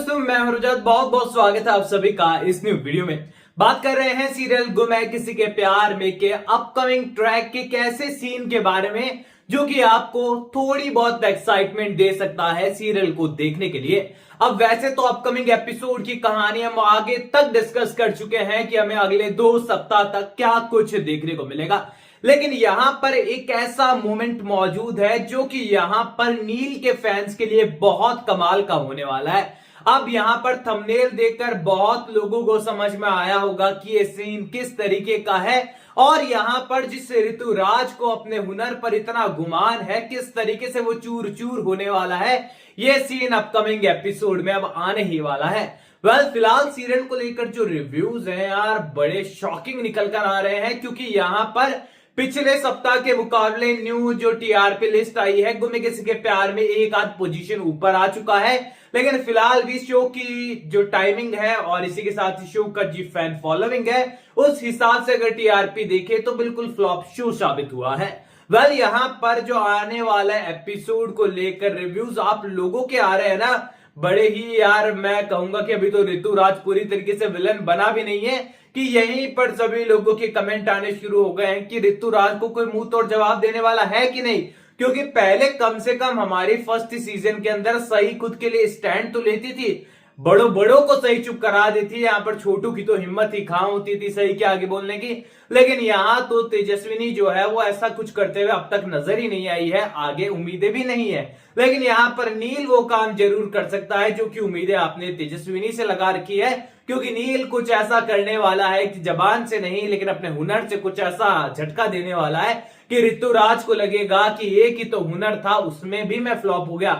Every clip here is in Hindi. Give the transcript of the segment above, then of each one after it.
दोस्तों, मैं हूं रुजत। बहुत बहुत स्वागत है आप सभी का इस न्यू वीडियो में। बात कर रहे हैं सीरियल गुम है किसी के प्यार में के अपकमिंग ट्रैक के कैसे सीन के बारे में, जो कि आपको थोड़ी बहुत एक्साइटमेंट दे सकता है सीरियल को देखने के लिए। अब वैसे तो अपकमिंग एपिसोड की कहानी हम आगे तक डिस्कस कर चुके हैं कि हमें अगले 2 सप्ताह तक क्या कुछ देखने को मिलेगा, लेकिन यहां पर एक ऐसा मोमेंट मौजूद है जो कि यहां पर नील के फैंस के लिए बहुत कमाल का होने वाला है। अब यहां पर थंबनेल देखकर बहुत लोगों को समझ में आया होगा कि ये सीन किस तरीके का है, और यहां पर जिस ऋतुराज को अपने हुनर पर इतना गुमान है, किस तरीके से वो चूर चूर होने वाला है, ये सीन अपकमिंग एपिसोड में अब आने ही वाला है। फिलहाल सीरियल को लेकर जो रिव्यूज हैं यार, बड़े शॉकिंग निकल कर आ रहे हैं, क्योंकि यहां पर पिछले सप्ताह के मुकाबले न्यू जो टीआरपी लिस्ट आई है, गुम है किसी के प्यार में एक आध पोजीशन ऊपर आ चुका है। लेकिन फिलहाल भी शो की जो टाइमिंग है और इसी के साथ ही शो का जी फैन फॉलोइंग है, उस हिसाब से अगर टीआरपी देखे तो बिल्कुल फ्लॉप शो साबित हुआ है। यहां पर जो आने वाला एपिसोड को लेकर रिव्यूज आप लोगों के आ रहे हैं ना, बड़े ही यार, मैं कहूंगा कि अभी तो ऋतुराज पूरी तरीके से विलन बना भी नहीं है कि यहीं पर सभी लोगों के कमेंट आने शुरू हो गए हैं कि ऋतुराज को कोई मुंह तोड़ जवाब देने वाला है कि नहीं। क्योंकि पहले कम से कम हमारी फर्स्ट सीजन के अंदर सही खुद के लिए स्टैंड तो लेती थी, बड़ों बड़ों को सही चुप करा देती है। यहाँ पर छोटू की तो हिम्मत ही कहां होती थी सही के आगे बोलने की। लेकिन यहाँ तो तेजस्विनी जो है वो ऐसा कुछ करते हुए अब तक नजर ही नहीं आई है, आगे उम्मीदें भी नहीं है। लेकिन यहाँ पर नील वो काम जरूर कर सकता है जो कि उम्मीदें आपने तेजस्विनी से लगा रखी है, क्योंकि नील कुछ ऐसा करने वाला है कि जबान से नहीं लेकिन अपने हुनर से कुछ ऐसा झटका देने वाला है कि ऋतुराज को लगेगा कि एक ही तो हुनर था, उसमें भी मैं फ्लॉप हो गया।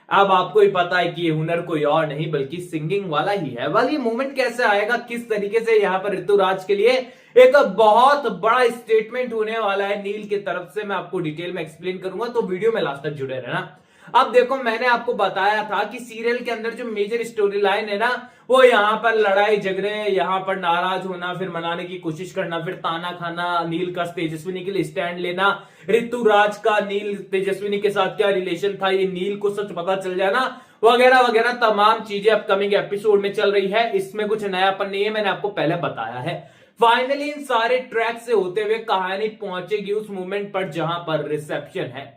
अब आपको ही पता है कि ये हुनर कोई और नहीं बल्कि सिंगिंग वाला ही है। ये मोमेंट कैसे आएगा, किस तरीके से यहाँ पर ऋतुराज के लिए एक बहुत बड़ा स्टेटमेंट होने वाला है नील की तरफ से, मैं आपको डिटेल में एक्सप्लेन करूंगा, तो वीडियो में लास्ट तक जुड़े रहना। अब देखो, मैंने आपको बताया था कि सीरियल के अंदर जो मेजर स्टोरी लाइन है ना, वो यहाँ पर लड़ाई झगड़े, यहाँ पर नाराज होना, फिर मनाने की कोशिश करना, फिर ताना खाना, नील का तेजस्विनी के लिए स्टैंड लेना, ऋतुराज का नील तेजस्विनी के साथ क्या रिलेशन था, ये नील को सच पता चल जाना, वगैरह वगैरह तमाम चीजें अपकमिंग एपिसोड में चल रही है। इसमें कुछ नयापन नहीं है, मैंने आपको पहले बताया है। फाइनली इन सारे ट्रैक से होते हुए कहानी पहुंचेगी उस मोमेंट पर जहां पर रिसेप्शन है।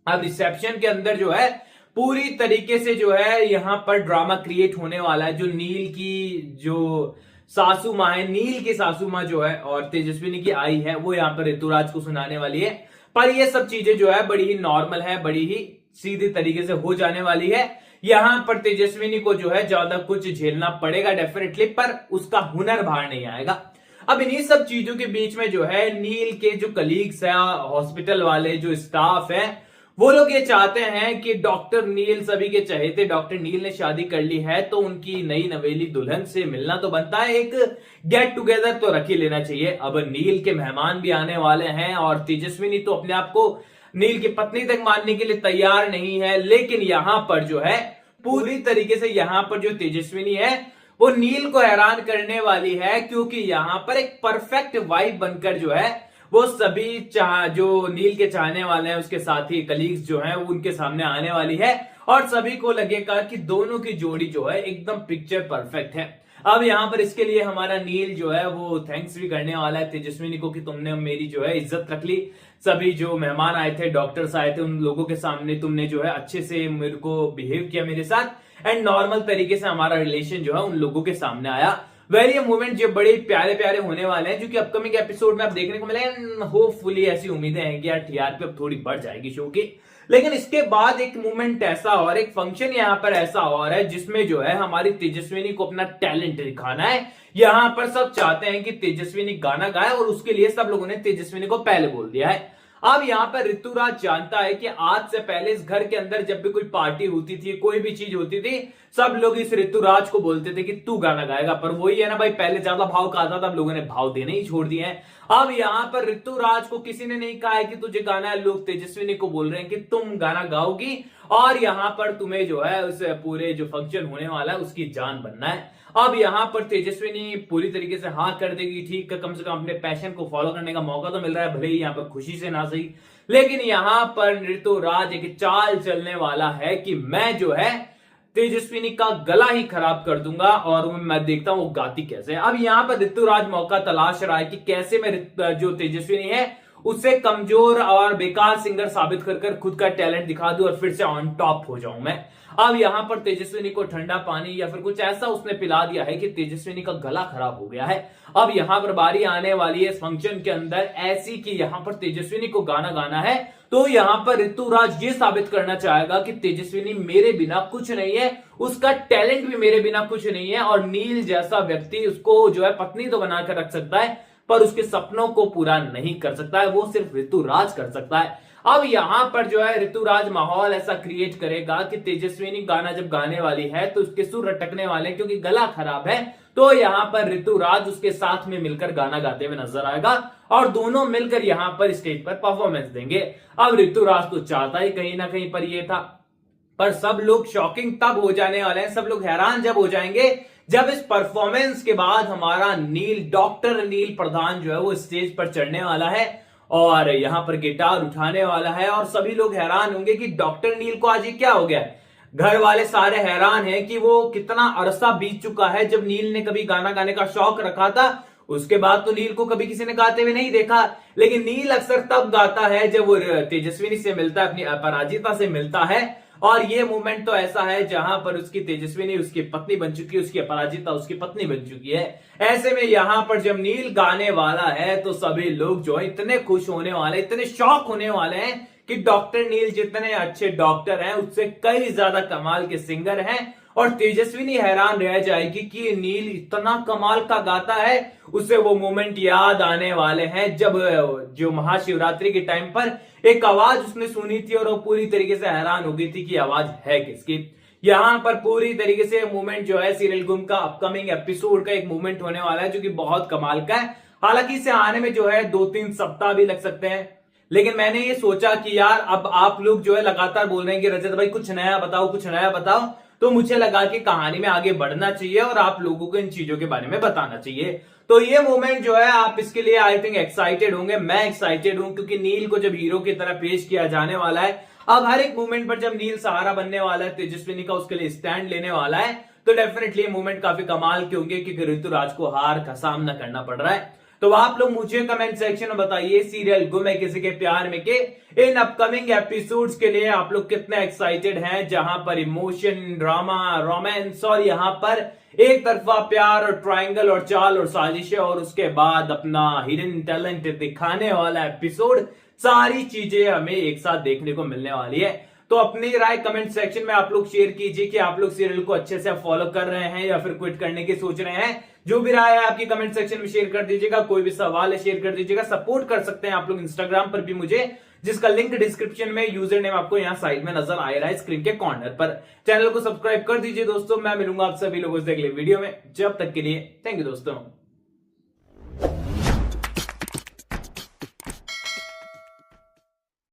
अब रिसेप्शन के अंदर जो है पूरी तरीके से जो है यहाँ पर ड्रामा क्रिएट होने वाला है। जो नील की जो सासू माँ है, नील की सासू माँ जो है और तेजस्विनी की आई है, वो यहाँ पर ऋतुराज को सुनाने वाली है। पर ये सब चीजें जो है बड़ी ही नॉर्मल है, बड़ी ही सीधी तरीके से हो जाने वाली है। यहाँ पर तेजस्विनी को जो है ज्यादा कुछ झेलना पड़ेगा डेफिनेटली, पर उसका हुनर बाहर नहीं आएगा। अब इन्हीं सब चीजों के बीच में जो है नील के जो कलीग्स हैं, हॉस्पिटल वाले जो स्टाफ है, वो लोग ये चाहते हैं कि डॉक्टर नील, सभी के चहेते डॉक्टर नील ने शादी कर ली है तो उनकी नई नवेली दुल्हन से मिलना तो बनता है, एक गेट टुगेदर तो रख ही लेना चाहिए। अब नील के मेहमान भी आने वाले हैं और तेजस्विनी तो अपने आप को नील की पत्नी तक मानने के लिए तैयार नहीं है। लेकिन यहां पर जो है पूरी तरीके से यहाँ पर जो तेजस्विनी है वो नील को हैरान करने वाली है, क्योंकि यहां पर एक परफेक्ट वाइफ बनकर जो है वो सभी जो नील के चाहने वाले हैं, उसके साथी कलीग्स जो हैं, वो उनके सामने आने वाली है और सभी को लगेगा कि दोनों की जोड़ी जो है एकदम पिक्चर परफेक्ट है। अब यहाँ पर इसके लिए हमारा नील जो है वो थैंक्स भी करने वाला है तेजस्विनी को कि तुमने मेरी जो है इज्जत रख ली। सभी जो मेहमान आए थे, डॉक्टर्स आए थे, उन लोगों के सामने तुमने जो है अच्छे से मेरे को बिहेव किया मेरे साथ, एंड नॉर्मल तरीके से हमारा रिलेशन जो है उन लोगों के सामने आया। ये मूवमेंट जो बड़े प्यारे प्यारे होने वाले हैं, जो कि अपकमिंग एपिसोड में आप देखने को मिलेंगे। होपफुली ऐसी उम्मीदें हैं कि यार टीआरपी अब थोड़ी बढ़ जाएगी शो की। लेकिन इसके बाद एक मूवमेंट ऐसा और एक फंक्शन यहाँ पर ऐसा और है जिसमें जो है हमारी तेजस्विनी को अपना टैलेंट दिखाना है। यहाँ पर सब चाहते हैं कि तेजस्विनी गाना गाए और उसके लिए सब लोगों ने तेजस्विनी को पहले बोल दिया है। अब यहाँ पर ऋतुराज जानता है कि आज से पहले इस घर के अंदर जब भी कोई पार्टी होती थी, कोई भी चीज होती थी, सब लोग इस ऋतुराज को बोलते थे कि तू गाना गाएगा। पर वही है ना भाई, पहले ज्यादा भाव कहा था, अब लोगों ने भाव देने ही छोड़ दिए हैं। अब यहाँ पर ऋतुराज को किसी ने नहीं कहा है कि तुझे गाना है, लोग तेजस्विनी को बोल रहे हैं कि तुम गाना गाओगी और यहाँ पर तुम्हें जो है उस पूरे जो फंक्शन होने वाला है उसकी जान बनना है। अब यहाँ पर तेजस्विनी पूरी तरीके से हाँ कर देगी, ठीक है, कम से कम अपने पैशन को फॉलो करने का मौका तो मिल रहा है, भले ही यहाँ पर खुशी से ना सही। लेकिन यहाँ पर ऋतुराज एक चाल चलने वाला है कि मैं जो है तेजस्विनी का गला ही खराब कर दूंगा और मैं देखता हूं वो गाती कैसे। अब यहां पर ऋतुराज मौका तलाश रहा है कि कैसे मैं जो तेजस्विनी है उससे कमजोर और बेकार सिंगर साबित कर कर खुद का टैलेंट दिखा दूं और फिर से ऑन टॉप हो जाऊं मैं। अब यहां पर तेजस्विनी को ठंडा पानी या फिर कुछ ऐसा उसने पिला दिया है कि तेजस्विनी का गला खराब हो गया है। अब यहां पर बारी आने वाली है इस फंक्शन के अंदर ऐसी कि यहां पर तेजस्विनी को गाना गाना है, तो यहां पर ऋतुराज ये साबित करना चाहेगा कि तेजस्विनी मेरे बिना कुछ नहीं है, उसका टैलेंट भी मेरे बिना कुछ नहीं है और नील जैसा व्यक्ति उसको जो है पत्नी तो बनाकर रख सकता है पर उसके सपनों को पूरा नहीं कर सकता है, वो सिर्फ ऋतुराज कर सकता है। अब यहां पर जो है ऋतुराज माहौल ऐसा क्रिएट करेगा कि तेजस्विनी गाना जब गाने वाली है तो उसके सुर रटकने वाले क्योंकि गला खराब है, तो यहां पर ऋतुराज उसके साथ में मिलकर गाना गाते हुए नजर आएगा और दोनों मिलकर यहां पर स्टेज पर परफॉर्मेंस देंगे। अब ऋतुराज तो चाहता ही कहीं ना कहीं पर ये था, पर सब लोग शॉकिंग तब हो जाने वाले हैं, सब लोग हैरान जब हो जाएंगे जब इस परफॉर्मेंस के बाद हमारा नील, डॉक्टर नील प्रधान जो है वो स्टेज पर चढ़ने वाला है और यहां पर गिटार उठाने वाला है और सभी लोग हैरान होंगे कि डॉक्टर नील को आज ये क्या हो गया है। घर वाले सारे हैरान हैं कि वो कितना अरसा बीत चुका है जब नील ने कभी गाना गाने का शौक रखा था, उसके बाद तो नील को कभी किसी ने गाते हुए नहीं देखा। लेकिन नील अक्सर तब गाता है जब वो तेजस्विनी से मिलता है, अपनी अपराजिता से मिलता है और ये मूवमेंट तो ऐसा है जहां पर उसकी तेजस्विनी उसकी पत्नी बन चुकी है, उसकी अपराजिता उसकी पत्नी बन चुकी है। ऐसे में यहां पर जब नील गाने वाला है तो सभी लोग जो है इतने खुश होने वाले, इतने शॉक होने वाले हैं कि डॉक्टर नील जितने अच्छे डॉक्टर हैं उससे कई ज्यादा कमाल के सिंगर हैं और तेजस्विनी हैरान रह जाएगी कि नील इतना कमाल का गाता है। उसे वो मोमेंट याद आने वाले हैं जब जो महाशिवरात्रि के टाइम पर एक आवाज उसने सुनी थी और वो पूरी तरीके से हैरान हो गई थी कि आवाज है किसकी। यहां पर पूरी तरीके से मूवमेंट जो है सीरियल गुम का अपकमिंग एपिसोड का एक मूवमेंट होने वाला है जो कि बहुत कमाल का है। हालांकि इसे आने में जो है 2-3 सप्ताह भी लग सकते हैं, लेकिन मैंने ये सोचा कि यार अब आप लोग जो है लगातार बोल रहे हैं कि रजत भाई कुछ नया बताओ कुछ नया बताओ, तो मुझे लगा कि कहानी में आगे बढ़ना चाहिए और आप लोगों को इन चीजों के बारे में बताना चाहिए। तो ये मोमेंट जो है आप इसके लिए आई थिंक एक्साइटेड होंगे, मैं एक्साइटेड हूं क्योंकि नील को जब हीरो की तरह पेश किया जाने वाला है, अब हर एक मोमेंट पर जब नील सहारा बनने वाला है, तेजस्विनी का उसके लिए स्टैंड लेने वाला है, तो डेफिनेटली मोमेंट काफी कमाल के होंगे क्योंकि ऋतुराज को हार का सामना करना पड़ रहा है। तो आप लोग मुझे कमेंट सेक्शन में बताइए सीरियल गुम है किसी के प्यार में के इन अपकमिंग एपिसोड्स के लिए आप लोग कितने एक्साइटेड हैं, जहां पर इमोशन, ड्रामा, रोमांस और यहां पर एक तरफा प्यार और ट्रायंगल और चाल और साजिशें और उसके बाद अपना हिडन टैलेंट दिखाने वाला एपिसोड, सारी चीजें हमें एक साथ देखने को मिलने वाली है। तो अपनी राय कमेंट सेक्शन में आप लोग शेयर कीजिए कि आप लोग सीरियल को अच्छे से फॉलो कर रहे हैं या फिर क्विट करने की सोच रहे हैं। जो भी राय है आपकी कमेंट सेक्शन में शेयर कर दीजिएगा, कोई भी सवाल है शेयर कर दीजिएगा। सपोर्ट कर सकते हैं आप लोग इंस्टाग्राम पर भी मुझे, जिसका लिंक डिस्क्रिप्शन में, यूजर नेम आपको यहाँ साइड में नजर आ रहा है स्क्रीन के कॉर्नर पर। चैनल को सब्सक्राइब कर दीजिए दोस्तों। मैं मिलूंगा आप सभी लोगों से अगले वीडियो में, जब तक के लिए थैंक यू दोस्तों।